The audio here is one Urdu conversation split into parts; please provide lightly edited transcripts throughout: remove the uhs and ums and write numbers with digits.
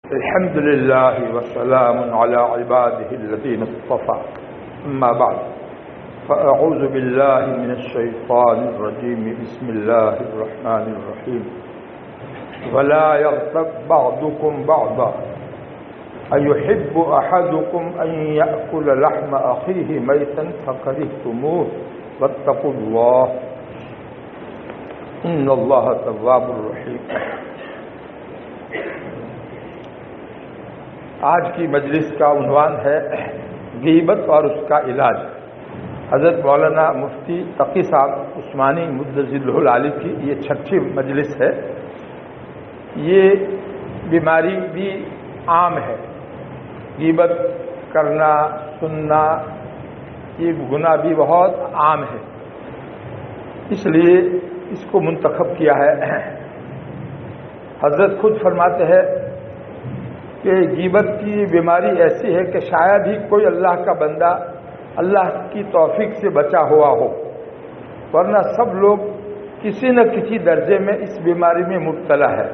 الحمد لله وسلام على عباده الذين اصطفى أما بعد فأعوذ بالله من الشيطان الرجيم بسم الله الرحمن الرحيم ولا يغتب بعضكم بعضا أيحب أحدكم أن يأكل لحم أخيه ميتا فكرهتموه واتقوا الله إن الله تواب رحيم۔ آج کی مجلس کا عنوان ہے غیبت اور اس کا علاج۔ حضرت مولانا مفتی تقی صاحب عثمانی مدظلہ العالی کی یہ 6ٹھی مجلس ہے۔ یہ بیماری بھی عام ہے، غیبت کرنا، سننا، یہ گناہ بھی بہت عام ہے، اس لیے اس کو منتخب کیا ہے۔ حضرت خود فرماتے ہیں کہ غیبت کی بیماری ایسی ہے کہ شاید ہی کوئی اللہ کا بندہ اللہ کی توفیق سے بچا ہوا ہو، ورنہ سب لوگ کسی نہ کسی درجے میں اس بیماری میں مبتلا ہے۔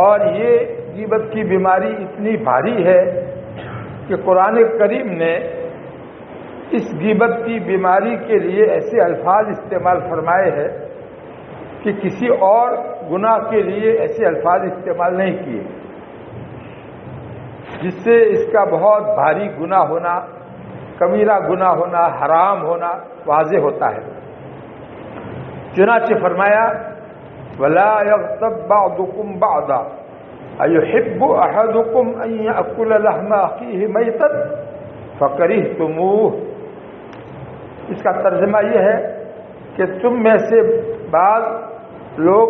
اور یہ غیبت کی بیماری اتنی بھاری ہے کہ قرآن کریم نے اس غیبت کی بیماری کے لیے ایسے الفاظ استعمال فرمائے ہیں کہ کسی اور گناہ کے لیے ایسے الفاظ استعمال نہیں کیے، جس سے اس کا بہت بھاری گناہ ہونا، کبیرہ گناہ ہونا، حرام ہونا واضح ہوتا ہے۔ چنانچہ فرمایا وَلَا يَغْتَبْ بَعْضُكُمْ بَعْضًا أَيُحِبُّ أَحَدُكُمْ أَن يَأْكُلَ لَحْمَ أَخِيهِ مَيْتًا فَكَرِهْتُمُوهُ۔ اس کا ترجمہ یہ ہے کہ تم میں سے بعض لوگ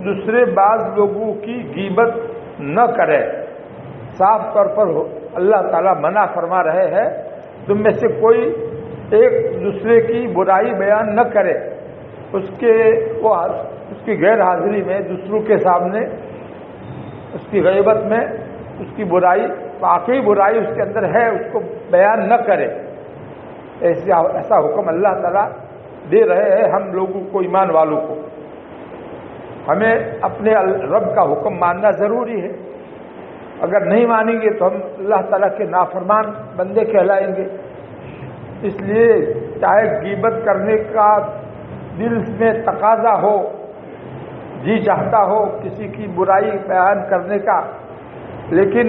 دوسرے بعض لوگوں کی غیبت نہ کرے۔ صاف طور پر اللہ تعالیٰ منع فرما رہے ہیں تم میں سے کوئی ایک دوسرے کی برائی بیان نہ کرے، اس کی غیر حاضری میں، دوسروں کے سامنے اس کی غیبت میں اس کی برائی، واقعی برائی اس کے اندر ہے، اس کو بیان نہ کرے۔ ایسا حکم اللہ تعالیٰ دے رہے ہیں ہم لوگوں کو، ایمان والوں کو۔ ہمیں اپنے رب کا حکم ماننا ضروری ہے، اگر نہیں مانیں گے تو ہم اللہ تعالیٰ کے نافرمان بندے کہلائیں گے۔ اس لیے چاہے غیبت کرنے کا دل میں تقاضا ہو، جی چاہتا ہو کسی کی برائی بیان کرنے کا، لیکن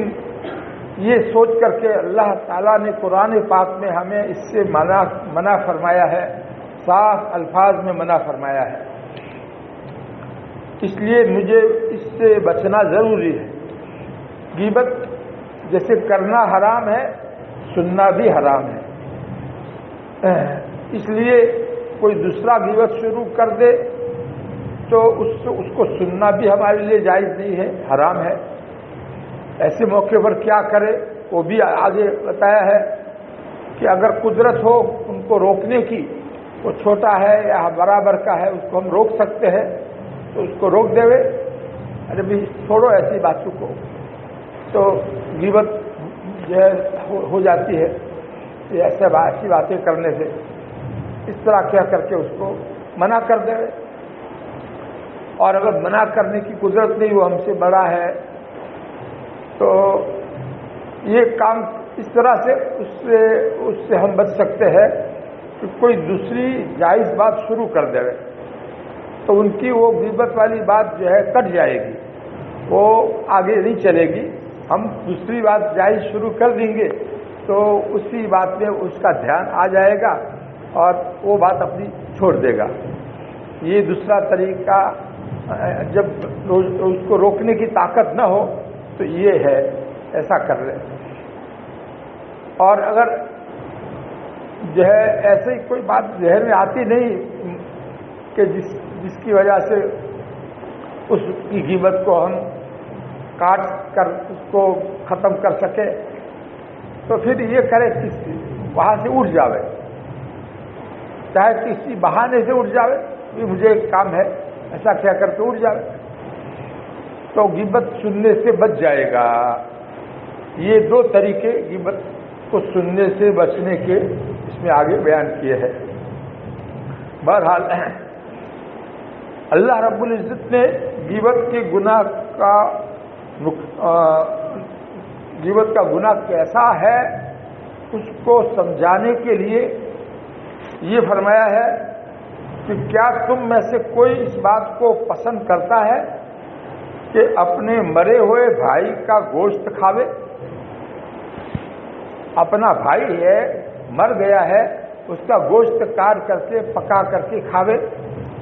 یہ سوچ کر کے اللہ تعالیٰ نے قرآن پاک میں ہمیں اس سے منع فرمایا ہے، صاف الفاظ میں منع فرمایا ہے۔ اس لیے مجھے اس سے بچنا ضروری ہے۔ غیبت جیسے کرنا حرام ہے، سننا بھی حرام ہے۔ اس لیے کوئی دوسرا غیبت شروع کر دے تو اس کو سننا بھی ہمارے لیے جائز نہیں ہے، حرام ہے۔ ایسے موقع پر کیا کرے وہ بھی آگے بتایا ہے کہ اگر قدرت ہو ان کو روکنے کی، وہ چھوٹا ہے یا برابر کا ہے، اس کو ہم روک سکتے ہیں تو اس کو روک دے۔ ارے بھی چھوڑو ایسی باتوں کو، تو غیبت جو ہے ہو جاتی ہے ایسی باتیں کرنے سے۔ اس طرح کیا کر کے اس کو منع کر دے، اور اگر منع کرنے کی قدرت نہیں، وہ ہم سے بڑا ہے، تو یہ کام اس طرح سے اس سے ہم بچ سکتے ہیں کہ کوئی دوسری جائز بات شروع کر دے تو ان کی وہ غیبت والی بات جو ہے کٹ جائے گی، وہ آگے نہیں چلے گی۔ ہم دوسری بات جائز شروع کر دیں گے تو اسی بات میں اس کا دھیان آ جائے گا اور وہ بات اپنی چھوڑ دے گا۔ یہ دوسرا طریقہ، جب اس کو روکنے کی طاقت نہ ہو تو یہ ہے، ایسا کر لے۔ اور اگر جو ہے ایسے ہی کوئی بات ذہن میں آتی نہیں کہ جس کی وجہ سے اس کی غیبت کو ہم کاٹ کر اس کو ختم کر سکے، تو پھر یہ کرے کہ وہاں سے اٹھ جاوے، چاہے کسی بہانے سے اٹھ جاوے کہ مجھے ایک کام ہے، ایسا کیا کر کے اٹھ جاوے تو غیبت سننے سے بچ جائے گا۔ یہ 2 طریقے غیبت کو سننے سے بچنے کے اس میں آگے بیان کیے ہیں۔ بہرحال اللہ رب العزت نے غیبت کے گناہ کا غیبت کا گناہ کیسا ہے اس کو سمجھانے کے لیے یہ فرمایا ہے کہ کیا تم میں سے کوئی اس بات کو پسند کرتا ہے کہ اپنے مرے ہوئے بھائی کا گوشت کھاوے؟ اپنا بھائی ہے، مر گیا ہے، اس کا گوشت کاٹ کر کے پکا کر کے کھاوے،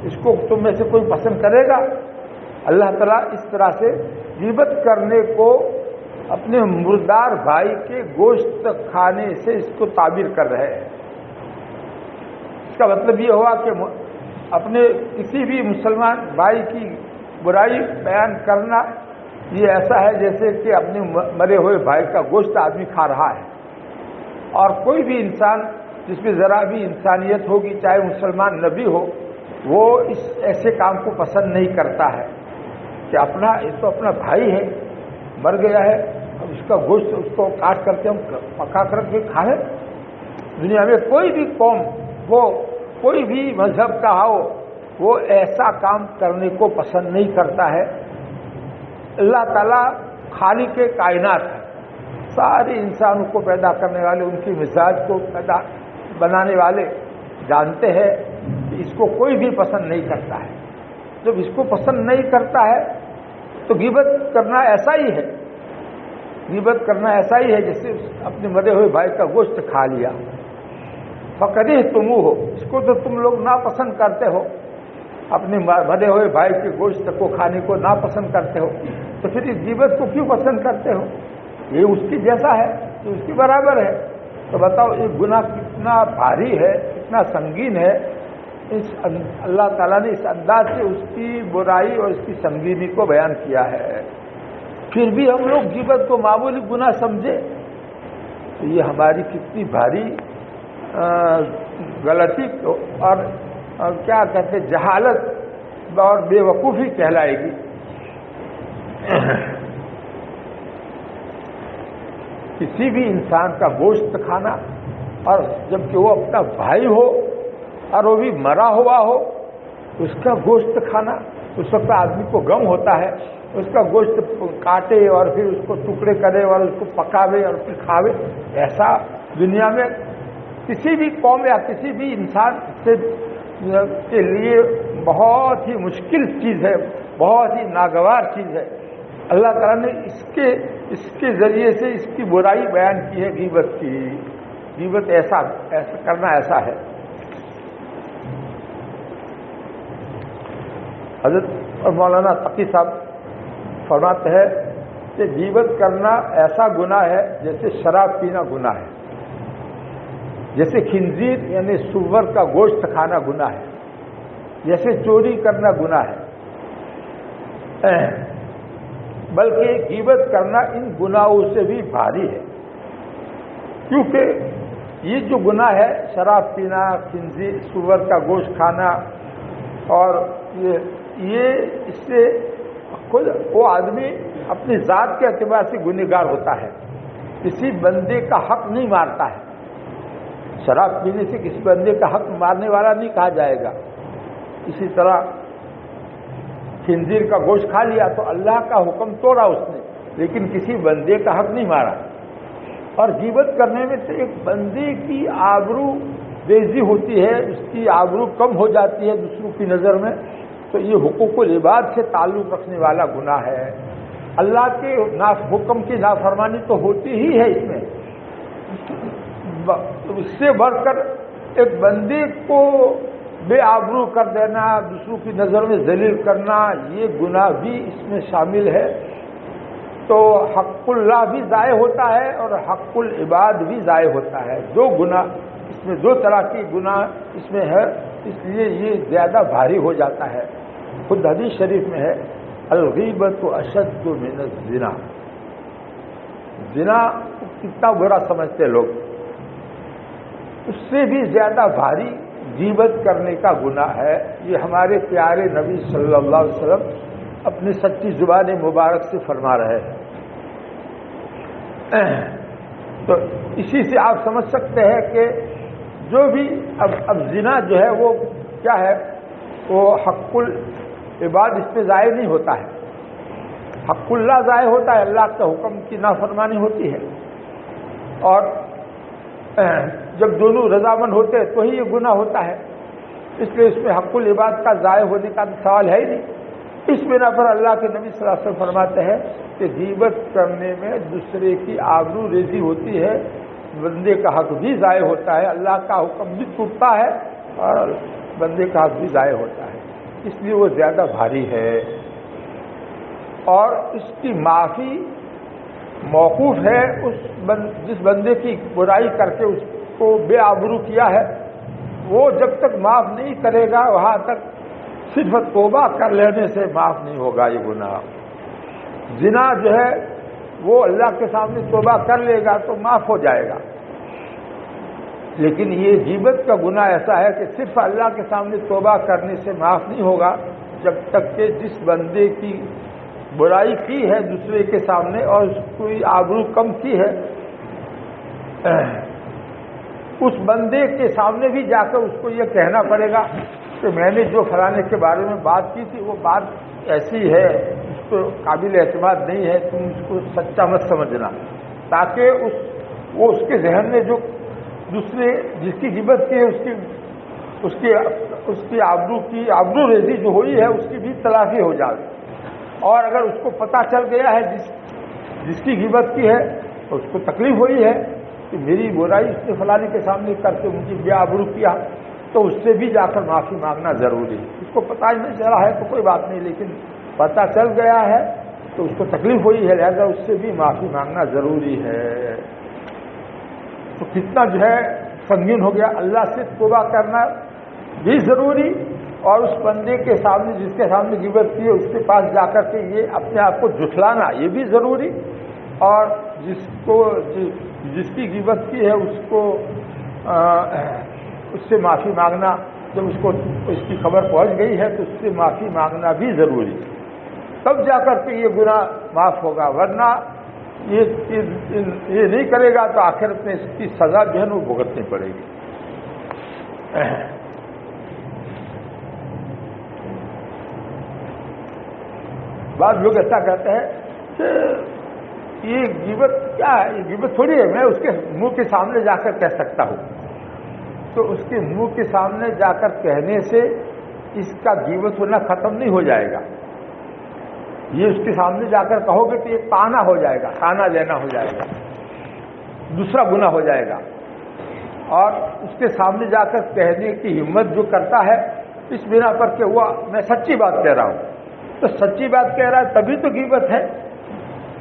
اس کو تم میں سے کوئی پسند کرے گا؟ اللہ تعالیٰ اس طرح سے غیبت کرنے کو اپنے مردار بھائی کے گوشت کھانے سے اس کو تعبیر کر رہے ہیں۔ اس کا مطلب یہ ہوا کہ اپنے کسی بھی مسلمان بھائی کی برائی بیان کرنا یہ ایسا ہے جیسے کہ اپنے مرے ہوئے بھائی کا گوشت آدمی کھا رہا ہے، اور کوئی بھی انسان جس میں ذرا بھی انسانیت ہوگی، چاہے مسلمان نبی ہو، وہ اس ایسے کام کو پسند نہیں کرتا ہے کہ یہ تو اپنا بھائی ہے، مر گیا ہے، اب اس کا گوشت اس کو کاٹ کر کے ہم پکا کر کے کھائیں۔ دنیا میں کوئی بھی قوم، وہ کوئی بھی مذہب کا ہو، وہ ایسا کام کرنے کو پسند نہیں کرتا ہے۔ اللہ تعالیٰ خالق کائنات ہے، سارے انسانوں کو پیدا کرنے والے، ان کی مزاج کو پیدا بنانے والے جانتے ہیں کہ اس کو کوئی بھی پسند نہیں کرتا ہے۔ جب اس کو پسند نہیں کرتا ہے تو غیبت کرنا ایسا ہی ہے، غیبت کرنا ایسا ہی ہے جیسے اپنے مرے ہوئے بھائی کا گوشت کھا لیا۔ فَكَرِهْتُمُوهُ، اس کو تو تم لوگ ناپسند کرتے ہو، اپنے مرے ہوئے بھائی کے گوشت کو کھانے کو ناپسند کرتے ہو، تو پھر اس غیبت کو کیوں پسند کرتے ہو؟ یہ اس کی جیسا ہے، یہ اس کے برابر ہے۔ تو بتاؤ یہ گناہ کتنا بھاری ہے، کتنا سنگین ہے۔ اللہ تعالیٰ نے اس انداز سے اس کی برائی اور اس کی سنگینی کو بیان کیا ہے، پھر بھی ہم لوگ غیبت کو معمولی گناہ سمجھے تو یہ ہماری کتنی بھاری غلطی اور کیا کہتے جہالت اور بے وقوفی کہلائے گی۔ کسی بھی انسان کا گوشت کھانا، اور جبکہ وہ اپنا بھائی ہو اور وہ بھی مرا ہوا ہو، اس کا گوشت کھانا، اس وقت آدمی کو غم ہوتا ہے، اس کا گوشت کاٹے اور پھر اس کو ٹکڑے کرے اور اس کو پکاوے اور پھر کھاوے، ایسا دنیا میں کسی بھی قوم یا کسی بھی انسان کے لیے بہت ہی مشکل چیز ہے، بہت ہی ناگوار چیز ہے۔ اللہ تعالیٰ نے اس کے ذریعے سے اس کی برائی بیان کی ہے، غیبت کی۔ غیبت ایسا کرنا ایسا ہے۔ حضرت مولانا تقی صاحب فرماتے ہیں کہ غیبت کرنا ایسا گناہ ہے جیسے شراب پینا گناہ ہے، جیسے خنزیر یعنی سور کا گوشت کھانا گناہ ہے، جیسے چوری کرنا گناہ ہے، بلکہ غیبت کرنا ان گناہوں سے بھی بھاری ہے، کیونکہ یہ جو گناہ ہے، شراب پینا، خنزیر سور کا گوشت کھانا، اور یہ اس سے خود وہ آدمی اپنی ذات کے اعتبار سے گنہگار ہوتا ہے، کسی بندے کا حق نہیں مارتا ہے۔ شراب پینے سے کسی بندے کا حق مارنے والا نہیں کہا جائے گا۔ اسی طرح خنزیر کا گوشت کھا لیا تو اللہ کا حکم توڑا اس نے، لیکن کسی بندے کا حق نہیں مارا۔ اور غیبت کرنے میں تو ایک بندے کی آبرو بیزی ہوتی ہے، اس کی آبرو کم ہو جاتی ہے دوسروں کی نظر میں، تو یہ حقوق العباد سے تعلق رکھنے والا گناہ ہے۔ اللہ کے حکم کی نافرمانی تو ہوتی ہی ہے اس میں، اس سے بڑھ کر ایک بندے کو بے آبرو کر دینا، دوسروں کی نظر میں ذلیل کرنا، یہ گناہ بھی اس میں شامل ہے۔ تو حق اللہ بھی ضائع ہوتا ہے اور حق العباد بھی ضائع ہوتا ہے۔ دو گناہ اس میں، دو طرح کی گناہ اس میں ہے، اس لیے یہ زیادہ بھاری ہو جاتا ہے۔ خود حدیث شریف میں ہے الغیبۃ اشد من الزنا، زنا کتنا برا سمجھتے لوگ، اس سے بھی زیادہ بھاری غیبت کرنے کا گناہ ہے۔ یہ ہمارے پیارے نبی صلی اللہ علیہ وسلم اپنی سچی زبان مبارک سے فرما رہے ہیں۔ تو اسی سے آپ سمجھ سکتے ہیں کہ جو بھی اب زنا جو ہے وہ کیا ہے، وہ حق العباد اس پہ ضائع نہیں ہوتا ہے، حق اللہ ضائع ہوتا ہے، اللہ کے حکم کی نافرمانی ہوتی ہے، اور جب دونوں رضامند ہوتے ہیں تو ہی یہ گناہ ہوتا ہے، اس لیے اس میں حق العباد کا ضائع ہونے کا سوال ہے ہی نہیں۔ اس بنا پر اللہ کے نبی صلی اللہ علیہ وسلم فرماتے ہیں کہ غیبت کرنے میں دوسرے کی آبرو ریزی ہوتی ہے، بندے کا حق بھی ضائع ہوتا ہے، اللہ کا حکم بھی ٹوٹتا ہے اور بندے کا حق بھی ضائع ہوتا ہے، اس لیے وہ زیادہ بھاری ہے، اور اس کی معافی موقوف ہے جس بندے کی برائی کر کے اس کو بے آبرو کیا ہے، وہ جب تک معاف نہیں کرے گا وہاں تک صرف توبہ کر لینے سے معاف نہیں ہوگا یہ گناہ۔ زنا جو ہے وہ اللہ کے سامنے توبہ کر لے گا تو معاف ہو جائے گا، لیکن یہ غیبت کا گناہ ایسا ہے کہ صرف اللہ کے سامنے توبہ کرنے سے معاف نہیں ہوگا جب تک کہ جس بندے کی برائی کی ہے دوسرے کے سامنے اور اس کی آبرو کم کی ہے، اس بندے کے سامنے بھی جا کر اس کو یہ کہنا پڑے گا کہ میں نے جو فلانے کے بارے میں بات کی تھی وہ بات ایسی ہے، اس کو قابل اعتماد نہیں ہے، تم اس کو سچا مت سمجھنا، تاکہ وہ اس کے ذہن میں جو دوسرے جس کی غیبت کی ہے اس کی آبرو ریزی جو ہوئی ہے اس کی بھی تلافی ہو جائے، اور اگر اس کو پتہ چل گیا ہے جس کی غیبت کی ہے تو اس کو تکلیف ہوئی ہے کہ میری برائی اس نے فلانے کے سامنے کر کے مجھے بے آبرو کیا، تو اس سے بھی جا کر معافی مانگنا ضروری ہے۔ اس کو پتہ ہی نہیں چلا ہے تو کوئی بات نہیں، لیکن پتہ چل گیا ہے تو اس کو تکلیف ہوئی ہے، لہذا اس سے بھی معافی مانگنا ضروری ہے۔ تو کتنا جو ہے سنگین ہو گیا، اللہ سے توبہ کرنا بھی ضروری، اور اس بندے کے سامنے جس کے سامنے غیبت کی ہے اس کے پاس جا کر کے یہ اپنے آپ کو جھٹلانا یہ بھی ضروری، اور جس کی غیبت کی ہے اس سے معافی مانگنا، جب اس کی خبر پہنچ گئی ہے تو اس سے معافی مانگنا بھی ضروری، تب جا کر کے یہ گناہ معاف ہوگا، ورنہ یہ نہیں کرے گا تو آخرت میں اس کی سزا جو ہے وہ بھگتنی پڑے گی۔ بعض لوگ ایسا کہتے ہیں کہ یہ غیبت کیا ہے، یہ غیبت تھوڑی ہے، میں اس کے منہ کے سامنے جا کر کہہ سکتا ہوں، تو اس کے منہ کے سامنے جا کر کہنے سے اس کا غیبت ہونا ختم نہیں ہو جائے گا، یہ اس کے سامنے جا کر کہو گے تو یہ تانا ہو جائے گا، تانا لینا ہو جائے گا، دوسرا گناہ ہو جائے گا، اور اس کے سامنے جا کر کہنے کی ہمت جو کرتا ہے اس بنا پر کہ وہ میں سچی بات کہہ رہا ہوں، تو سچی بات کہہ رہا ہے تبھی تو غیبت ہے،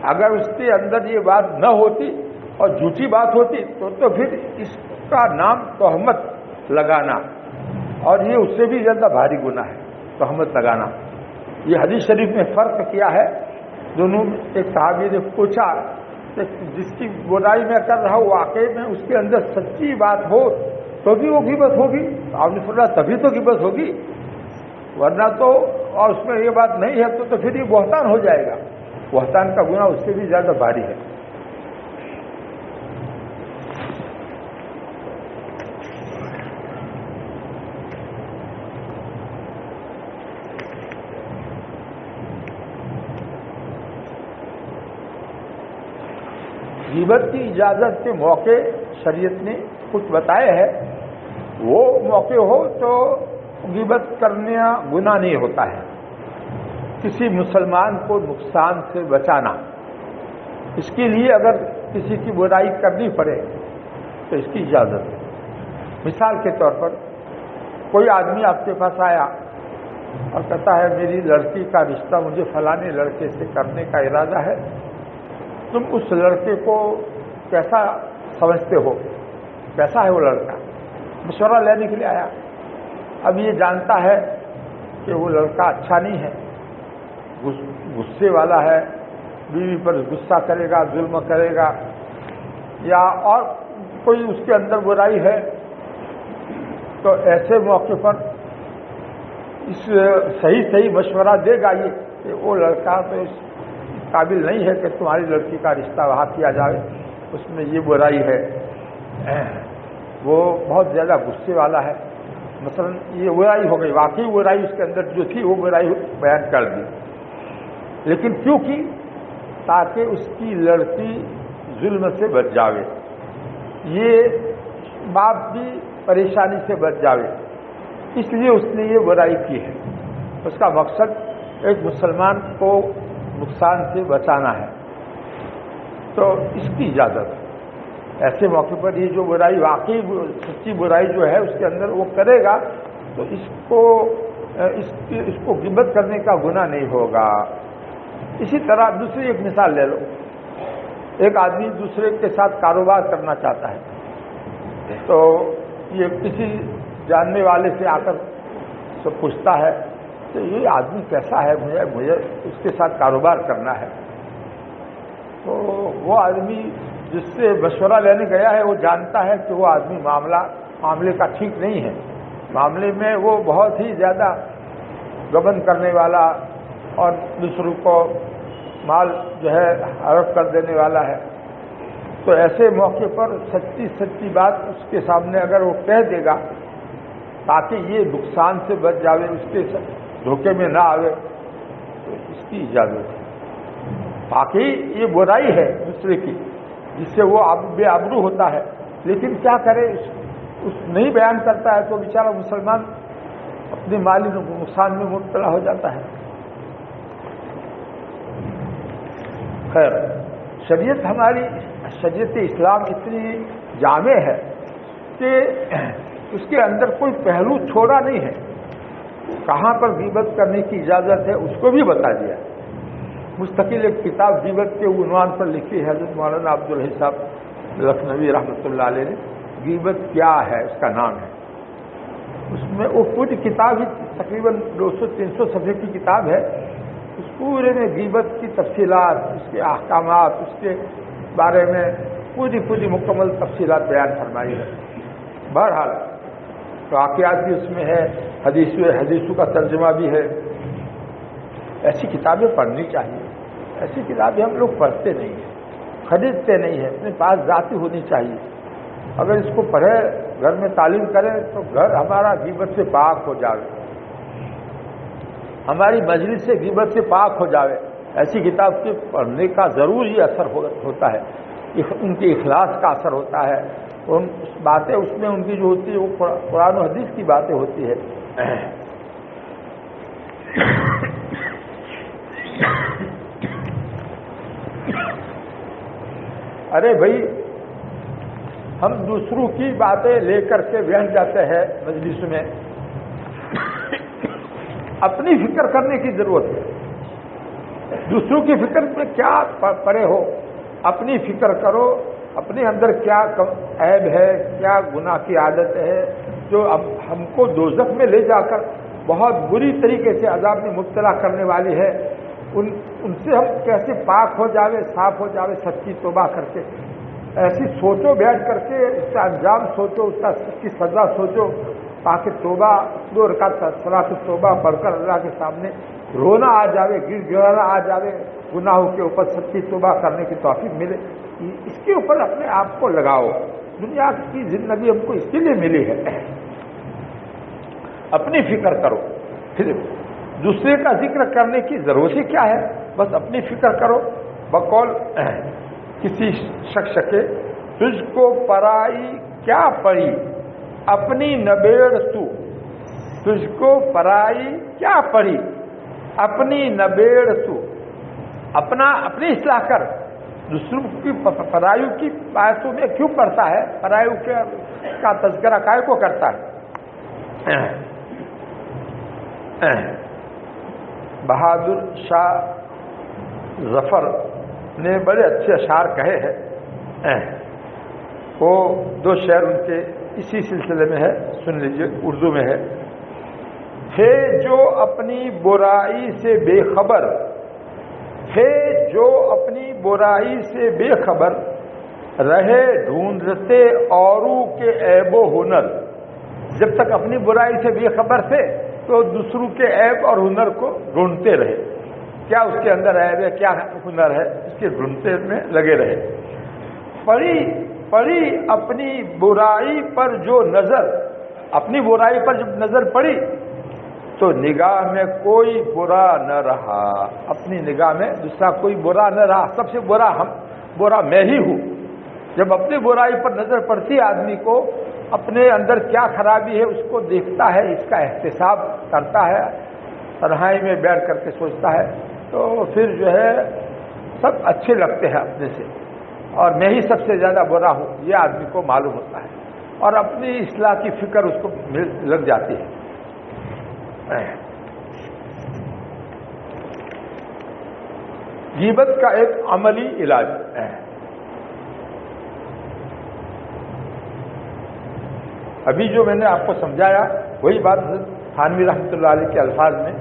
اگر اس کے اندر یہ بات نہ ہوتی اور جھوٹی بات ہوتی تو پھر اس کا نام تہمت لگانا، اور یہ اس سے بھی زیادہ بھاری گناہ ہے تہمت لگانا۔ یہ حدیث شریف میں فرق کیا ہے دونوں میں، ایک صحابی نے پوچھا کہ جس کی برائی میں کر رہا ہوں واقعی میں اس کے اندر سچی بات ہو تو بھی وہ غیبت ہوگی، آپ نے فرمایا تبھی تو غیبت ہوگی، ورنہ تو اور اس میں یہ بات نہیں ہے تو پھر یہ بہتان ہو جائے گا، بہتان کا گناہ اس سے بھی زیادہ بھاری ہے۔ غیبت کی اجازت کے موقع شریعت نے کچھ بتائے ہیں، وہ موقع ہو تو غیبت کرنا گناہ نہیں ہوتا ہے۔ کسی مسلمان کو نقصان سے بچانا، اس کے لیے اگر کسی کی برائی کرنی پڑے تو اس کی اجازت ہے۔ مثال کے طور پر کوئی آدمی آپ کے پاس آیا اور کہتا ہے میری لڑکی کا رشتہ مجھے فلانے لڑکے سے کرنے کا ارادہ ہے، تم اس لڑکے کو کیسا سمجھتے ہو، کیسا ہے وہ لڑکا، مشورہ لینے کے لیے آیا۔ اب یہ جانتا ہے کہ وہ لڑکا اچھا نہیں ہے، غصے والا ہے، بیوی پر غصہ کرے گا، ظلم کرے گا، یا اور کوئی اس کے اندر برائی ہے، تو ایسے موقع پر اس صحیح مشورہ دے گا یہ کہ وہ لڑکا تو اس قابل نہیں ہے کہ تمہاری لڑکی کا رشتہ وہاں کیا جائے، اس میں یہ برائی ہے، وہ بہت زیادہ غصے والا ہے، مثلا یہ برائی ہو گئی، واقعی برائی اس کے اندر جو تھی وہ برائی بیان کر دی۔ لیکن کیوں کی؟ تاکہ اس کی لڑکی ظلم سے بچ جاوے، یہ باپ بھی پریشانی سے بچ جاوے، اس لیے اس نے یہ برائی کی ہے۔ اس کا مقصد ایک مسلمان کو نقصان سے بچانا ہے، تو اس کی اجازت ہے۔ ایسے موقع پر یہ جو برائی واقعی سچی برائی جو ہے اس کے اندر وہ کرے گا تو اس کو غیبت کرنے کا گناہ نہیں ہوگا۔ اسی طرح دوسری ایک مثال لے لو، ایک آدمی دوسرے کے ساتھ کاروبار کرنا چاہتا ہے، تو یہ کسی جاننے والے سے آ کر پوچھتا ہے کہ یہ آدمی کیسا ہے، مجھے اس کے ساتھ کاروبار کرنا ہے۔ تو وہ آدمی جس سے مشورہ لینے گیا ہے وہ جانتا ہے کہ وہ آدمی معاملے کا ٹھیک نہیں ہے، معاملے میں وہ بہت ہی زیادہ گبن کرنے والا اور دوسروں کو مال جو ہے ہڑپ کر دینے والا ہے۔ تو ایسے موقع پر سچی بات اس کے سامنے اگر وہ کہہ دے گا تاکہ یہ نقصان سے بچ جاوے، اس کے دھوکے میں نہ آوے، تو اس کی اجازت ہے۔ باقی یہ برائی ہے دوسرے کی جس سے وہ بے آبرو ہوتا ہے، لیکن کیا کرے، اس نہیں بیان کرتا ہے تو بیچارہ مسلمان اپنے مالی نقصان میں مبتلا ہو جاتا ہے۔ خیر، شریعت اسلام اتنی جامع ہے کہ اس کے اندر کوئی پہلو چھوڑا نہیں ہے، کہاں پر غیبت کرنے کی اجازت ہے اس کو بھی بتا دیا۔ مستقل ایک کتاب غیبت کے عنوان پر لکھی ہے حضرت مولانا عبدالحی صاحب لکھنوی رحمۃ اللہ علیہ نے، غیبت کیا ہے اس کا نام ہے۔ اس میں وہ پوری کتاب ہی تقریباً 200-300 صفحے کی کتاب ہے، اس پورے میں غیبت کی تفصیلات، اس کے احکامات، اس کے بارے میں پوری مکمل تفصیلات بیان فرمائی ہے۔ بہرحال واقعات بھی اس میں ہے، حدیثوں کا ترجمہ بھی ہے۔ ایسی کتابیں پڑھنی چاہیے، ایسی کتابیں ہم لوگ پڑھتے نہیں ہیں، خریدتے نہیں ہیں، اپنے پاس ذاتی ہونی چاہیے۔ اگر اس کو پڑھے، گھر میں تعلیم کریں تو گھر ہمارا غیبت سے پاک ہو جائے، ہماری مجلس سے غیبت سے پاک ہو جائے۔ ایسی کتاب کے پڑھنے کا ضرور ہی اثر ہوتا ہے، ان کے اخلاص کا اثر ہوتا ہے، باتیں اس میں ان کی جو ہوتی ہے وہ قرآن و حدیث کی باتیں ہوتی ہے۔ ارے بھائی، ہم دوسروں کی باتیں لے کر کے بیٹھ جاتے ہیں مجلس میں، اپنی فکر کرنے کی ضرورت ہے۔ دوسروں کی فکر میں کیا پڑے ہو، اپنی فکر کرو، اپنے اندر کیا عیب ہے، کیا گناہ کی عادت ہے جو ہم کو دوزخ میں لے جا کر بہت بری طریقے سے عذاب میں مبتلا کرنے والی ہے، ان سے ہم کیسے پاک ہو جاوے، صاف ہو جاوے، سچی توبہ کر کے۔ ایسی سوچو، بیٹھ کر کے اس کا انجام سوچو، اس کی سزا سوچو، تاکہ توبہ 2 رکعت صلاۃ التوبہ پڑھ کر اللہ کے سامنے رونا آ جاوے، گر گرانا آ جاوے، گناہوں کے اوپر سچی توبہ کرنے کی توفیق ملے۔ اس کے اوپر اپنے آپ کو لگاؤ، دنیا کی زندگی ہم کو اس کے لیے ملی ہے۔ اپنی فکر کرو، پھر دوسرے کا ذکر کرنے کی ضرورت ہی کیا ہے، بس اپنی فکر کرو۔ بقول کسی شخص کے، تجھ کو پرائی کیا پڑی اپنی نبیڑ تو، تجھ کو پرائی کیا پڑی اپنی نبیڑ تو، اپنی اصلاح کر، دوسروں کی پرایوں کی باتوں میں کیوں پڑتا ہے، پرایوں کا تذکرہ کائے کو کرتا ہے۔ بہادر شاہ ظفر نے بڑے اچھے اشعار کہے ہیں، وہ 2 شعر ان کے اسی سلسلے میں ہے، سن لیجئے، اردو میں ہے۔ ہے جو اپنی برائی سے بے خبر، ہے جو اپنی برائی سے بے خبر، رہے ڈھونڈتے اوروں کے عیب و ہنر۔ جب تک اپنی برائی سے بے خبر تھے تو دوسروں کے عیب اور ہنر کو ڈھونڈتے رہے، کیا اس کے اندر عیب ہے، کیا ہنر ہے، اس کے ڈھونڈتے میں لگے رہے۔ پڑی اپنی برائی پر جو نظر، اپنی برائی پر جب نظر پڑی، تو نگاہ میں کوئی برا نہ رہا، اپنی نگاہ میں دوسرا کوئی برا نہ رہا، سب سے برا میں ہی ہوں۔ جب اپنی برائی پر نظر پڑتی ہے آدمی کو، اپنے اندر کیا خرابی ہے اس کو دیکھتا ہے، اس کا احتساب کرتا ہے، تنہائی میں بیٹھ کر کے سوچتا ہے، تو پھر جو ہے سب اچھے لگتے ہیں اپنے سے، اور میں ہی سب سے زیادہ برا ہوں یہ آدمی کو معلوم ہوتا ہے، اور اپنی اصلاح کی فکر اس کو لگ جاتی ہے۔ غیبت کا ایک عملی علاج ہے۔ ابھی جو میں نے آپ کو سمجھایا وہی بات تھانوی رحمۃ اللہ علیہ کے الفاظ میں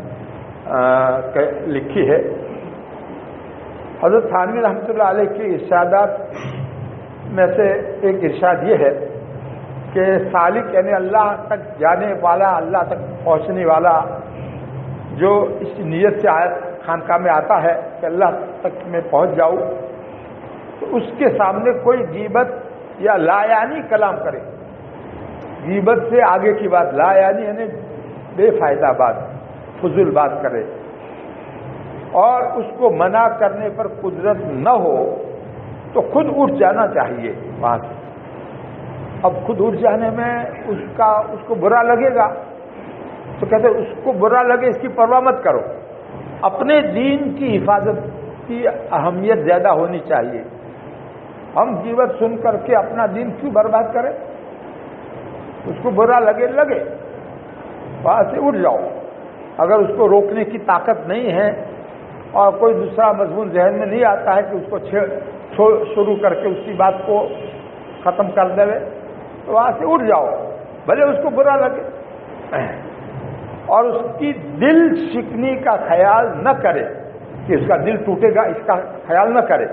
لکھی ہے۔ حضرت تھانوی رحمۃ اللہ علیہ کے ارشادات میں سے ایک ارشاد یہ ہے کہ سالک یعنی اللہ تک جانے والا، اللہ تک پہنچنے والا جو اس نیت سے خانقاہ میں آتا ہے کہ اللہ تک میں پہنچ جاؤں، تو اس کے سامنے کوئی غیبت یا لا یعنی کلام کرے، غیبت سے آگے کی بات، لا یعنی بے فائدہ بات، فضول بات کرے، اور اس کو منع کرنے پر قدرت نہ ہو تو خود اٹھ جانا چاہیے وہاں سے۔ اب خود اٹھ جانے میں اس کو برا لگے گا، تو کہتے ہیں اس کو برا لگے اس کی پرواہ مت کرو، اپنے دین کی حفاظت کی اہمیت زیادہ ہونی چاہیے۔ ہم غیبت سن کر کے اپنا دین کیوں برباد کریں؟ اس کو برا لگے وہاں سے اٹھ جاؤ۔ اگر اس کو روکنے کی طاقت نہیں ہے اور کوئی دوسرا مضمون ذہن میں نہیں آتا ہے کہ اس کو شروع کر کے اس کی بات کو ختم کر دے، تو وہاں سے اٹھ جاؤ، بھلے اس کو برا لگے، اور اس کی دل شکنی کا خیال نہ کرے کہ اس کا دل ٹوٹے گا، اس کا خیال نہ کرے،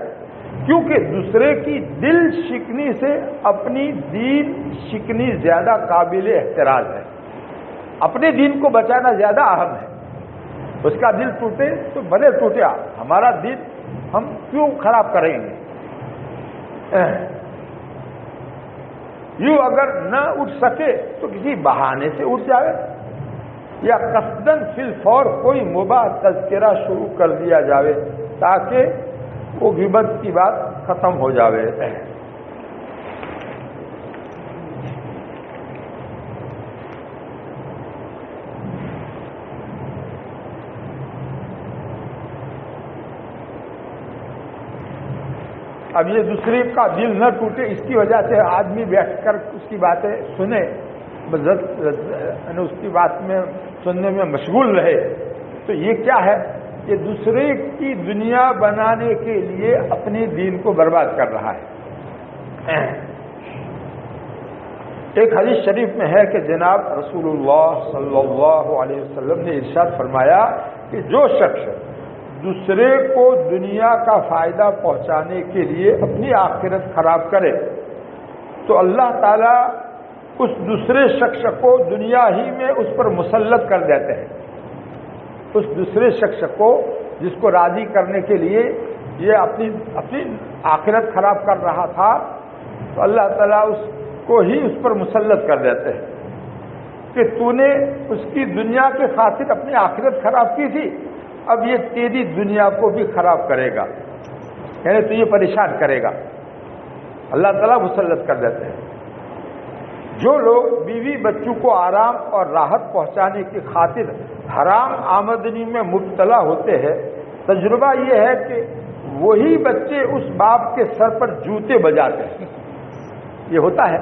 کیونکہ دوسرے کی دل شکنی سے اپنی دین شکنی زیادہ قابل احتراز ہے۔ اپنے دین کو بچانا زیادہ اہم ہے۔ اس کا دل ٹوٹے تو بھلے ٹوٹے، ہمارا دین ہم کیوں خراب کریں گے؟ یوں اگر نہ اٹھ سکے تو کسی بہانے سے اٹھ جائے، یا قصدن فی الفور کوئی مباح تذکرہ شروع کر دیا جاوے تاکہ وہ غیبت کی بات ختم ہو جاوے۔ اب یہ دوسرے کا دل نہ ٹوٹے، اس کی وجہ سے آدمی بیٹھ کر اس کی باتیں سنے، اس کی بات میں سننے میں مشغول رہے، تو یہ کیا ہے؟ یہ دوسرے کی دنیا بنانے کے لیے اپنے دین کو برباد کر رہا ہے۔ ایک حدیث شریف میں ہے کہ جناب رسول اللہ صلی اللہ علیہ وسلم نے ارشاد فرمایا کہ جو شخص دوسرے کو دنیا کا فائدہ پہنچانے کے لیے اپنی آخرت خراب کرے تو اللہ تعالیٰ اس دوسرے شخص کو دنیا ہی میں اس پر مسلط کر دیتے ہیں۔ اس دوسرے شخص کو جس کو راضی کرنے کے لیے یہ اپنی آخرت خراب کر رہا تھا، تو اللہ تعالیٰ اس کو ہی اس پر مسلط کر دیتے ہیں کہ تو نے اس کی دنیا کے خاطر اپنی آخرت خراب کی تھی، اب یہ تیری دنیا کو بھی خراب کرے گا، یعنی تو یہ پریشان کرے گا، اللہ تعالیٰ مسلط کر دیتے ہیں۔ جو لوگ بیوی بچوں کو آرام اور راحت پہنچانے کی خاطر حرام آمدنی میں مبتلا ہوتے ہیں، تجربہ یہ ہے کہ وہی بچے اس باپ کے سر پر جوتے بجاتے ہیں۔ یہ ہوتا ہے،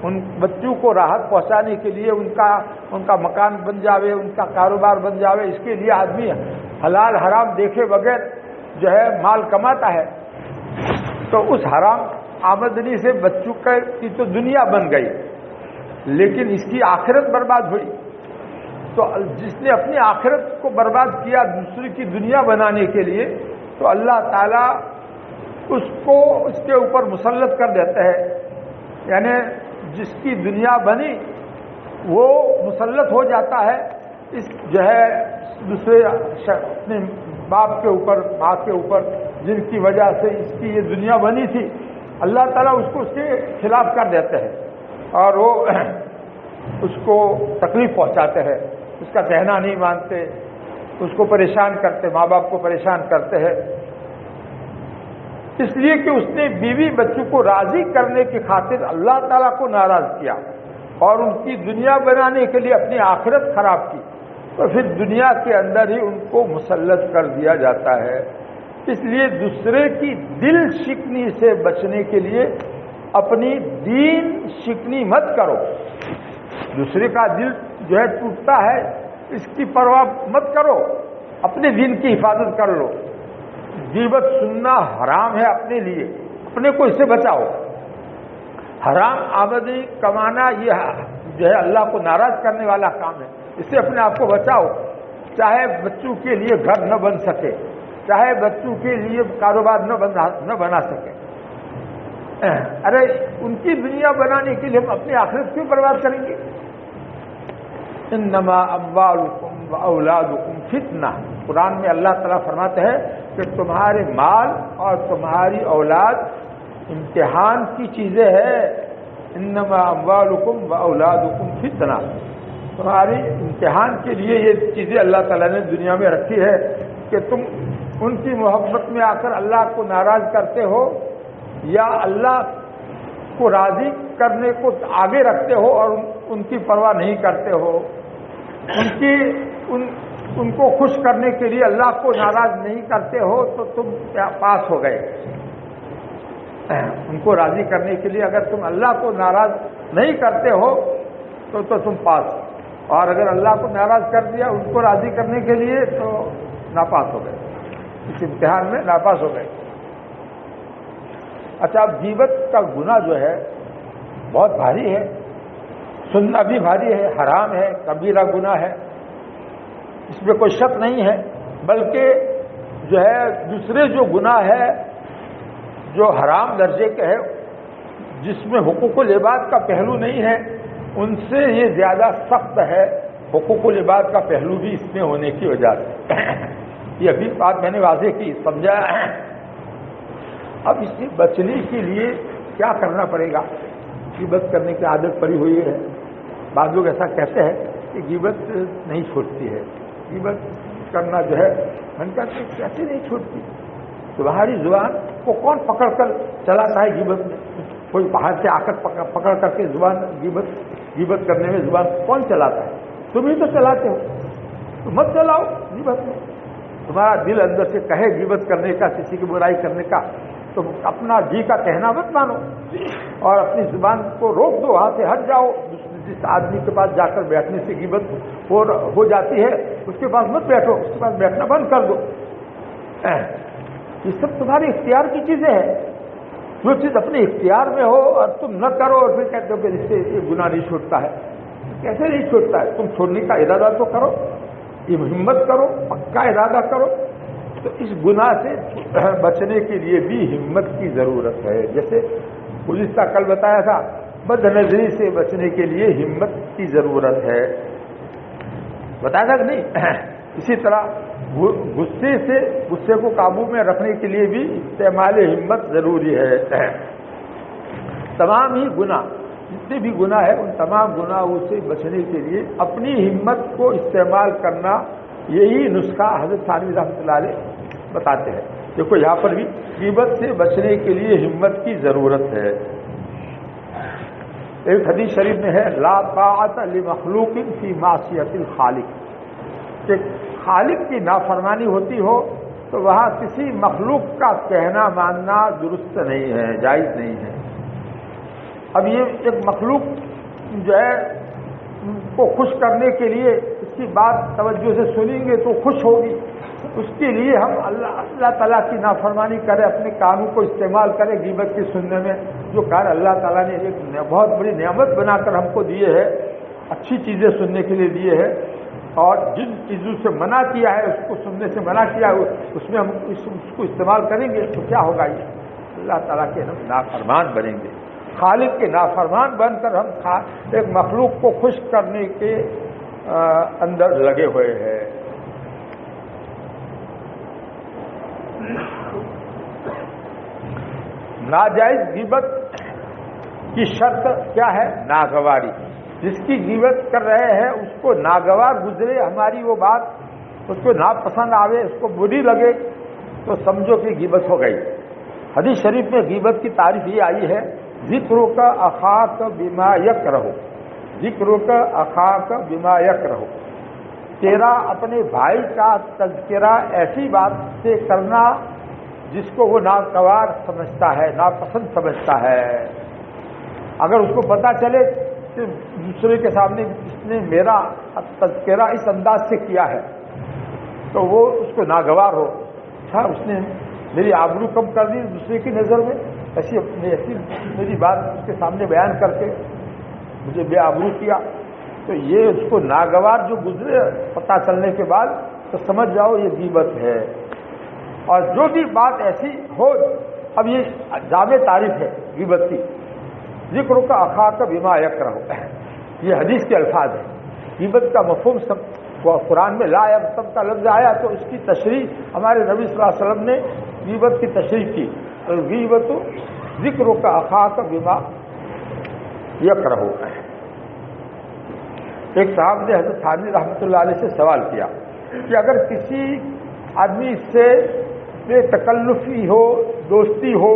ان بچوں کو راحت پہنچانے کے لیے ان کا مکان بن جاوے، ان کا کاروبار بن جاوے، اس کے لیے آدمی حلال حرام دیکھے بغیر جو ہے مال کماتا ہے، تو اس حرام آمدنی سے بچوں کی تو دنیا بن گئی، لیکن اس کی آخرت برباد ہوئی۔ تو جس نے اپنی آخرت کو برباد کیا دوسری کی دنیا بنانے کے لیے، تو اللہ تعالیٰ اس کو اس کے اوپر مسلط کر دیتا ہے، یعنی جس کی دنیا بنی وہ مسلط ہو جاتا ہے اس جو ہے دوسرے اپنے باپ کے اوپر، ماں کے اوپر، جن کی وجہ سے اس کی یہ دنیا بنی تھی، اللہ تعالیٰ اس کو اس کے خلاف کر دیتے ہیں اور وہ اس کو تکلیف پہنچاتے ہیں۔ اس کا کہنا نہیں مانتے، اس کو پریشان کرتے، ماں باپ کو پریشان کرتے ہیں، اس لیے کہ اس نے بیوی بچوں کو راضی کرنے کی خاطر اللہ تعالیٰ کو ناراض کیا اور ان کی دنیا بنانے کے لیے اپنی آخرت خراب کی، تو پھر دنیا کے اندر ہی ان کو مسلط کر دیا جاتا ہے۔ اس لیے دوسرے کی دل شکنی سے بچنے کے لیے اپنی دین شکنی مت کرو۔ دوسرے کا دل جو ہے ٹوٹتا ہے، اس کی پرواہ مت کرو، اپنے دین کی حفاظت کر لو۔ غیبت سننا حرام ہے اپنے لیے، اپنے کو اس سے بچاؤ۔ حرام آمدنی کمانا یہ جو ہے اللہ کو ناراض کرنے والا کام ہے، اس سے اپنے آپ کو بچاؤ۔ چاہے بچوں کے لیے گھر نہ بن سکے، چاہے بچوں کے لیے کاروبار نہ بنا سکے، ارے ان کی دنیا بنانے کے لیے ہم اپنی آخرت کیوں برباد کریں گے؟ انما اموالکم واولادکم فتنہ، قرآن میں اللہ تعالیٰ فرماتے ہیں کہ تمہارے مال اور تمہاری اولاد امتحان کی چیزیں ہیں۔ انما اموالکم واولادکم فتنہ، تمہاری امتحان کے لیے یہ چیزیں اللہ تعالیٰ نے دنیا میں رکھی ہے کہ تم ان کی محبت میں آ کر اللہ کو ناراض کرتے ہو یا اللہ کو راضی کرنے کو آگے رکھتے ہو اور ان کی پرواہ نہیں کرتے ہو، ان کو خوش کرنے کے لیے اللہ کو ناراض نہیں کرتے ہو تو تم پاس ہو گئے۔ ان کو راضی کرنے کے لیے اگر تم اللہ کو ناراض نہیں کرتے ہو تو تم پاس، اور اگر اللہ کو ناراض کر دیا ان کو راضی کرنے کے لیے تو ناپاس ہو گئے، اس امتحان میں ناپاس ہو گئے۔ اچھا، اب غیبت کا گناہ جو ہے بہت بھاری ہے، سننا بھی بھاری ہے، حرام ہے، کبیرہ گناہ ہے، اس میں کوئی شک نہیں ہے، بلکہ جو ہے دوسرے جو گناہ ہے جو حرام درجے کے ہے، جس میں حقوق العباد کا پہلو نہیں ہے، ان سے یہ زیادہ سخت ہے۔ حقوق العباد کا پہلو بھی اس میں ہونے کی وجہ سے یہ ابھی بات میں نے واضح کی، سمجھا۔ اب اس سے بچنے کے لیے کیا کرنا پڑے گا؟ غیبت کرنے کی عادت پڑی ہوئی ہے، بعض لوگ ایسا کہتے ہیں کہ غیبت نہیں چھوٹتی ہے، غیبت کرنا جو ہے، من کہتے ہیں کیسے نہیں چھوٹتی؟ تمہاری زبان کو کون پکڑ کر چلاتا ہے غیبت میں؟ کوئی باہر سے آ کر پکڑ کر کے زبان غیبت کرنے میں زبان کون چلاتا ہے؟ تم ہی تو چلاتے ہو، تو مت چلاؤ غیبت میں۔ تمہارا دل اندر سے کہے غیبت کرنے کا، کسی کی برائی کرنے کا، تو اپنا جی کا کہنا مت مانو اور اپنی زبان کو روک دو، وہاں سے ہٹ جاؤ۔ جس آدمی کے پاس جا کر بیٹھنے سے غیبت ہو جاتی ہے، اس کے پاس مت بیٹھو، اس کے پاس بیٹھنا بند کر دو۔ یہ سب تمہارے اختیار کی چیزیں ہیں، جو چیز اپنے اختیار میں ہو اور تم نہ کرو اور پھر کہتے ہو کہ اس سے یہ گناہ نہیں چھوٹتا ہے۔ کیسے نہیں چھوٹتا ہے؟ تم چھوڑنے کا ارادہ تو کرو، یہ ہمت کرو، پکا ارادہ کرو۔ تو اس گناہ سے بچنے کے لیے بھی ہمت کی ضرورت ہے۔ جیسے پولیس کا کل بتایا تھا، بد نظری سے بچنے کے لیے ہمت کی ضرورت ہے، بتایا تھا کہ نہیں؟ اسی طرح غصے کو قابو میں رکھنے کے لیے بھی استعمال ہمت ضروری ہے۔ تمام ہی گناہ، جتنے بھی گناہ ہیں، ان تمام گناہوں سے بچنے کے لیے اپنی ہمت کو استعمال کرنا، یہی نسخہ حضرت ثانوی رحمۃ اللہ علیہ بتاتے ہیں۔ دیکھو یہاں پر بھی غیبت سے بچنے کے لیے ہمت کی ضرورت ہے۔ ایک حدیث شریف میں ہے، لا طاعت لمخلوق فی معصیت الخالق، کہ خالق کی نافرمانی ہوتی ہو تو وہاں کسی مخلوق کا کہنا ماننا درست نہیں ہے، جائز نہیں ہے۔ اب یہ ایک مخلوق جو ہے کو خوش کرنے کے لیے اس کی بات توجہ سے سنیں گے تو خوش ہوگی، اس کے لیے ہم اللہ تعالیٰ کی نافرمانی کریں، اپنے کانوں کو استعمال کریں غیبت کی سننے میں، جو کار اللہ تعالیٰ نے ایک بہت بڑی نعمت بنا کر ہم کو دیے ہے، اچھی چیزیں سننے کے لیے دیے ہے، اور جن چیزوں سے منع کیا ہے، اس کو سننے سے منع کیا ہے، اس میں ہم اس کو استعمال کریں گے تو کیا ہوگا؟ یہ اللہ تعالیٰ کے ہم نافرمان بنیں گے۔ خالق کے نافرمان بن کر ہم ایک مخلوق کو خوش کرنے کے اندر لگے ہوئے ہیں۔ ناجائز غیبت کی شرط کیا ہے؟ ناگواری، جس کی غیبت کر رہے ہیں اس کو ناگوار گزرے ہماری وہ بات، اس کو ناپسند آوے، اس کو بری لگے، تو سمجھو کہ غیبت ہو گئی۔ حدیث شریف میں غیبت کی تعریف یہ آئی ہے، ذکرک اخاک بما یکرہ، ذکرک اخاک بما یکرہ، تیرا اپنے بھائی کا تذکرہ ایسی بات سے کرنا جس کو وہ ناگوار سمجھتا ہے، ناپسند سمجھتا ہے۔ اگر اس کو پتہ چلے کہ دوسرے کے سامنے اس نے میرا تذکرہ اس انداز سے کیا ہے تو وہ اس کو ناگوار ہو، اچھا اس نے میری آبرو کم کر دی دوسرے کی نظر میں، ایسی میری بات اس کے سامنے بیان کر کے مجھے بے آبرو کیا، تو یہ اس کو ناگوار جو گزرے پتہ چلنے کے بعد تو سمجھ جاؤ یہ غیبت ہے۔ اور جو بھی بات ایسی ہو، اب یہ جامع تعریف ہے غیبت کی، ذکر کا اخاک بما یکرہ، یہ حدیث کے الفاظ ہیں۔ غیبت کا مفہوم سب قرآن میں لا یغتب کا لفظ آیا تو اس کی تشریح ہمارے نبی صلی اللہ علیہ وسلم نے غیبت کی تشریح کی، الغیبت ذکر کا اخاک بما یکرہ۔ ایک صاحب نے حضرت تھانوی رحمۃ اللہ علیہ سے سوال کیا کہ اگر کسی آدمی سے بے تکلفی ہو، دوستی ہو،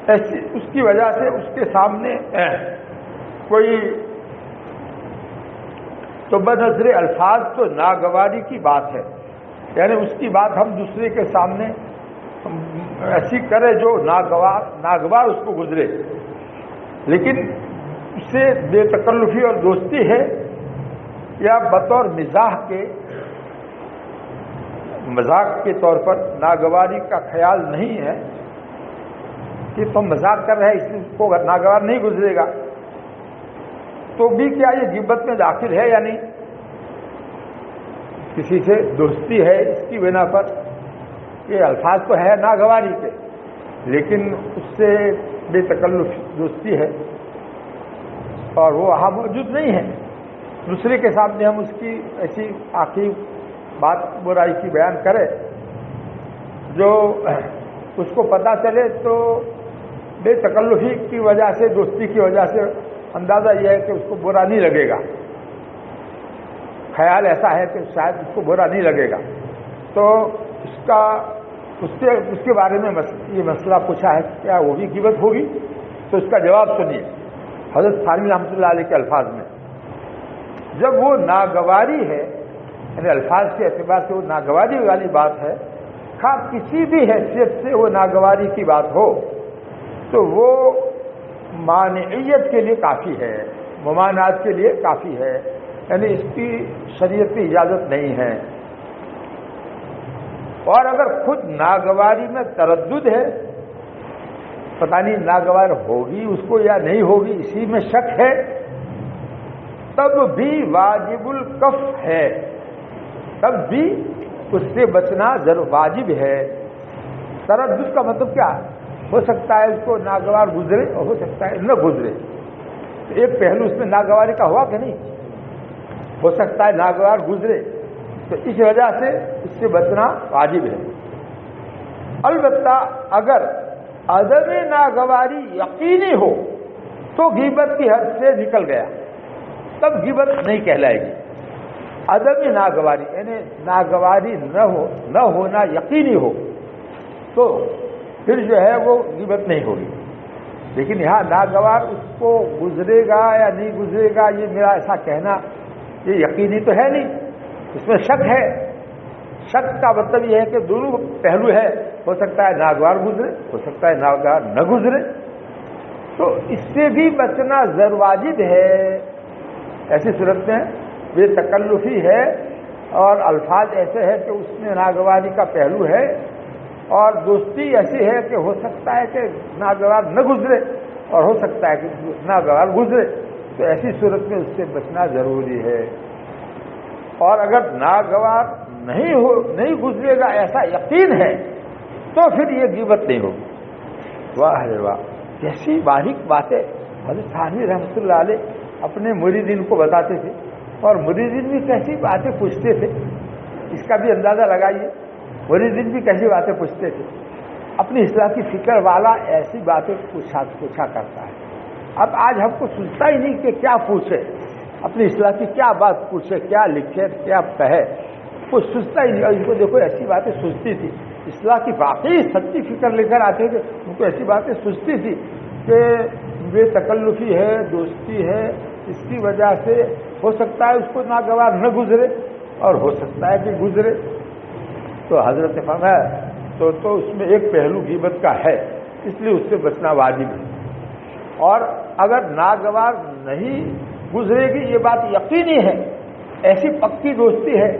ایسی اس کی وجہ سے اس کے سامنے کوئی تو بنظر الفاظ تو ناگواری کی بات ہے، یعنی اس کی بات ہم دوسرے کے سامنے ایسی کرے جو ناگوار اس کو گزرے، لیکن اس سے بے تکلفی اور دوستی ہے، یا بطور مذاق کے طور پر ناگواری کا خیال نہیں ہے کہ تم مذاق کر رہے ہیں اس لیے اس کو ناگوار نہیں گزرے گا، تو بھی کیا یہ غیبت میں داخل ہے یا نہیں؟ کسی سے دوستی ہے اس کی بنا پر، یہ الفاظ تو ہے ناگواری کے، لیکن اس سے بے تکلف دوستی ہے اور وہ وہاں موجود نہیں ہے، دوسرے کے سامنے ہم اس کی ایسی آخری بات برائی کی بیان کریں جو اس کو پتہ چلے تو بے تکلفی کی وجہ سے، دوستی کی وجہ سے اندازہ یہ ہے کہ اس کو برا نہیں لگے گا، خیال ایسا ہے کہ شاید اس کو برا نہیں لگے گا، تو اس کے بارے میں یہ مسئلہ پوچھا ہے کیا وہ بھی غیبت ہوگی؟ تو اس کا جواب سنیے حضرت تھانوی رحمۃ اللہ علیہ کے الفاظ میں، جب وہ ناگواری ہے، یعنی الفاظ کے اعتبار سے وہ ناگواری والی بات ہے، خواہ کسی بھی حیثیت سے وہ ناگواری کی بات ہو تو وہ مانعیت کے لیے کافی ہے، ممانعت کے لیے کافی ہے، یعنی اس کی شریعتی اجازت نہیں ہے۔ اور اگر خود ناگواری میں تردد ہے، پتہ نہیں ناگوار ہوگی اس کو یا نہیں ہوگی، اسی میں شک ہے، تب بھی واجب الکف ہے، تب بھی اس سے بچنا واجب ہے۔ تردد کا مطلب کیا؟ ہو سکتا ہے اس کو ناگوار گزرے اور ہو سکتا ہے نہ گزرے، ایک پہلو اس میں ناگواری کا ہوا کہ نہیں؟ ہو سکتا ہے ناگوار گزرے، تو اس وجہ سے اس سے بچنا واجب ہے۔ البتہ اگر عدم ناگواری یقینی ہو تو غیبت کی حد سے نکل گیا، تب غیبت نہیں کہلائے گی۔ عدم ناگواری یعنی ناگواری نہ ہونا یقینی ہو تو پھر جو ہے وہ غیبت نہیں ہوگی، لیکن یہاں ناگوار اس کو گزرے گا یا نہیں گزرے گا یہ میرا ایسا کہنا یہ یقینی تو ہے نہیں، اس میں شک ہے۔ شک کا مطلب یہ ہے کہ دونوں پہلو ہے، ہو سکتا ہے ناگوار گزرے، ہو سکتا ہے ناگوار نہ گزرے، تو اس سے بھی بچنا واجب ہے۔ ایسی صورت میں بے تکلفی ہے اور الفاظ ایسے ہیں کہ اس میں ناگواری کا پہلو ہے، اور دوستی ایسی ہے کہ ہو سکتا ہے کہ ناگوار نہ گزرے اور ہو سکتا ہے کہ ناگوار گزرے، تو ایسی صورت میں اس سے بچنا ضروری ہے۔ اور اگر ناگوار نہیں گزرے گا ایسا یقین ہے تو پھر یہ غیبت نہیں ہوگی۔ واہ رے واہ، کیسی باریک باتیں حضرت تھانوی رحمۃ اللہ علیہ اپنے مریدین کو بتاتے تھے، اور مریدین بھی کیسی باتیں پوچھتے تھے، اس کا بھی اندازہ لگائیے، مریدین بھی کیسی باتیں پوچھتے تھے۔ اپنی اصلاح کی فکر والا ایسی باتیں پوچھا کرتا ہے، اب آج ہم کو سوچتا ہی نہیں کہ کیا پوچھے، اپنی اصلاح کی کیا بات پوچھے، کیا لکھے، کیا کہے، کچھ سوچتا ہی نہیں. اور ان کو دیکھو ایسی باتیں سوچتی تھی، اصلاح کی واقعی سچی فکر لے کر آتے تھے. ان کو ایسی باتیں سوچتی تھی کہ بے تکلفی ہے، دوستی ہے، اس کی وجہ سے ہو سکتا ہے اس کو ناگوار نہ گزرے اور ہو سکتا ہے کہ گزرے. تو حضرت فرمایا تو اس میں ایک پہلو غیبت کا ہے، اس لیے اس سے بچنا واجب ہے. اور اگر ناگوار نہیں گزرے گی یہ بات یقینی ہے، ایسی پکی دوستی ہے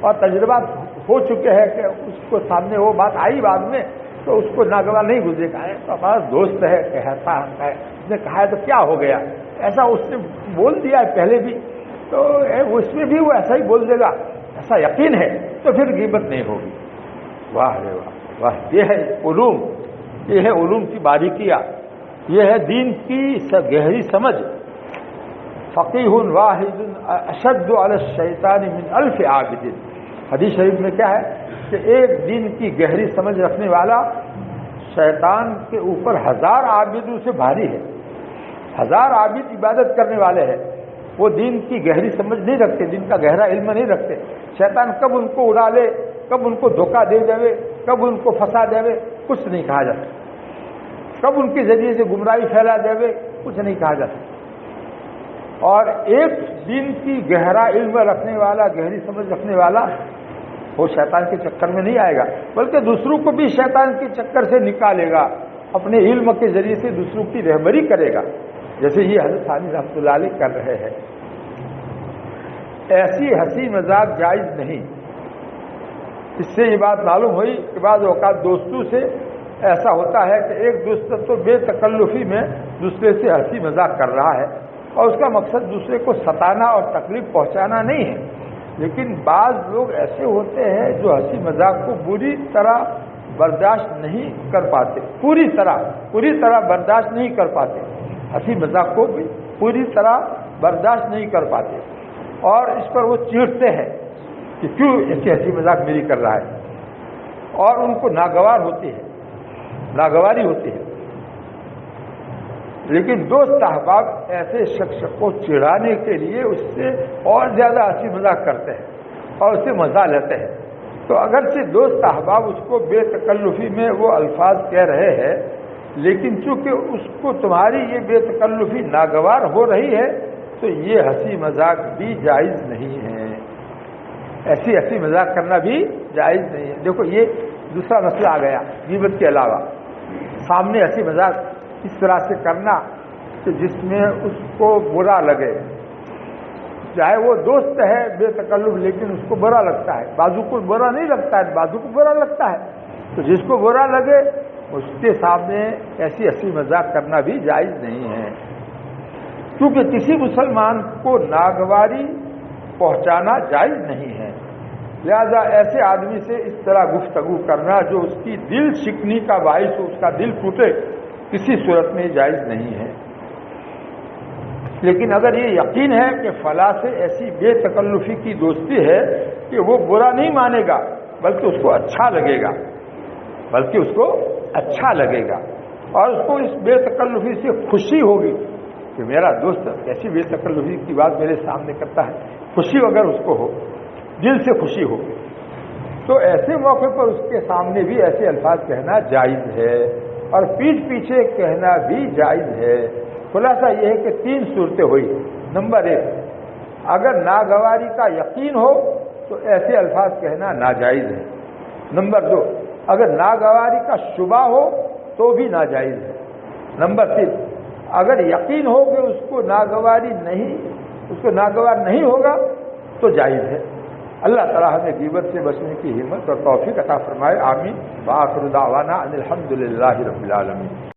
اور تجربات ہو چکے ہیں کہ اس کو سامنے وہ بات آئی بعد میں تو اس کو ناگوار نہیں گزرے گا. تو ہمارا دوست ہے، کہتا ہے، اس نے کہا ہے تو کیا ہو گیا، ایسا اس نے بول دیا ہے پہلے بھی، تو اس میں بھی وہ ایسا ہی بول دے گا، ایسا یقین ہے تو پھر غیبت نہیں ہوگی. واہ رے واہ واہ، یہ ہے علوم، یہ ہے علوم کی باریکیاں، یہ ہے دین کی گہری سمجھ. فقیہ واحد اشد علی الشیطان من الف عابد. حدیث شریف میں کیا ہے کہ ایک دین کی گہری سمجھ رکھنے والا شیطان کے اوپر 1000 عابدوں سے بھاری ہے. 1000 عابد عبادت کرنے والے ہیں، وہ دین کی گہری سمجھ نہیں رکھتے، دین کا گہرا علم نہیں رکھتے. شیطان کب ان کو اڑا لے، کب ان کو دھوکہ دے دے، کب ان کو پھنسا دے، کچھ نہیں کہا جا سکتا. کب ان کے ذریعے سے گمراہی پھیلا دے، کچھ نہیں کہا جا سکتا. اور ایک دین کی گہرا علم رکھنے والا، گہری سمجھ رکھنے والا، وہ شیطان کے چکر میں نہیں آئے گا، بلکہ دوسروں کو بھی شیطان کے چکر سے نکالے گا، اپنے علم کے ذریعے سے دوسروں کی رہبری کرے گا، جیسے یہ حضرت ثانی رحمۃ اللہ علیہ کر رہے ہیں. ایسی ہنسی مذاق جائز نہیں. اس سے یہ بات معلوم ہوئی کہ بعض اوقات دوستوں سے ایسا ہوتا ہے کہ ایک دوست تو بے تکلفی میں دوسرے سے ہنسی مذاق کر رہا ہے اور اس کا مقصد دوسرے کو ستانا اور تکلیف پہنچانا نہیں ہے. لیکن بعض لوگ ایسے ہوتے ہیں جو ہنسی مذاق کو بری طرح برداشت نہیں کر پاتے، پوری طرح برداشت نہیں کر پاتے، ہنسی مذاق کو بھی پوری طرح برداشت نہیں کر پاتے، اور اس پر وہ چیڑتے ہیں کہ کیوں ایسی ہنسی مذاق میری کر رہا ہے، اور ان کو ناگواری ہوتی ہے. لیکن دوست احباب ایسے شخص کو چڑھانے کے لیے اس سے اور زیادہ ہنسی مذاق کرتے ہیں اور اس سے مزہ لیتے ہیں. تو اگرچہ دوست احباب اس کو بے تکلفی میں وہ الفاظ کہہ رہے ہیں، لیکن چونکہ اس کو تمہاری یہ بے تکلفی ناگوار ہو رہی ہے تو یہ ہنسی مذاق بھی جائز نہیں ہے، ایسی ہنسی مذاق کرنا بھی جائز نہیں ہے. دیکھو یہ دوسرا مسئلہ آ گیا غیبت کے علاوہ. سامنے ہنسی مذاق اس طرح سے کرنا کہ جس میں اس کو برا لگے، چاہے وہ دوست ہے بے تکلف لیکن اس کو برا لگتا ہے، بازو کو برا نہیں لگتا ہے، بازو کو برا لگتا ہے، تو جس کو برا لگے اس کے سامنے ایسی ہنسی مذاق کرنا بھی جائز نہیں ہے. کیونکہ کسی مسلمان کو ناگواری پہنچانا جائز نہیں ہے، لہذا ایسے آدمی سے اس طرح گفتگو کرنا جو اس کی دل شکنی کا باعث ہو، اس کا دل ٹوٹے، کسی صورت میں جائز نہیں ہے. لیکن اگر یہ یقین ہے کہ فلاں سے ایسی بے تکلفی کی دوستی ہے کہ وہ برا نہیں مانے گا بلکہ اس کو اچھا لگے گا، اور اس کو اس بے تکلفی سے خوشی ہوگی کہ میرا دوست ایسی بے تکلفی کی بات میرے سامنے کرتا ہے، خوشی اگر اس کو ہو، دل سے خوشی ہو، تو ایسے موقع پر اس کے سامنے بھی ایسے الفاظ کہنا جائز ہے اور پیٹھ پیچھے کہنا بھی جائز ہے. خلاصہ یہ ہے کہ 3 صورتیں ہوئی. نمبر 1، اگر ناگواری کا یقین ہو تو ایسے الفاظ کہنا ناجائز ہے. نمبر 2، اگر ناگواری کا شبہ ہو تو بھی ناجائز ہے. نمبر 3، اگر یقین ہو کہ اس کو ناگوار نہیں ہوگا تو جائز ہے. اللہ تعالیٰ ہمیں غیبت سے بچنے کی ہمت اور توفیق عطا فرمائے. آمین. وآخر دعوانا ان الحمد للہ رب العالمین.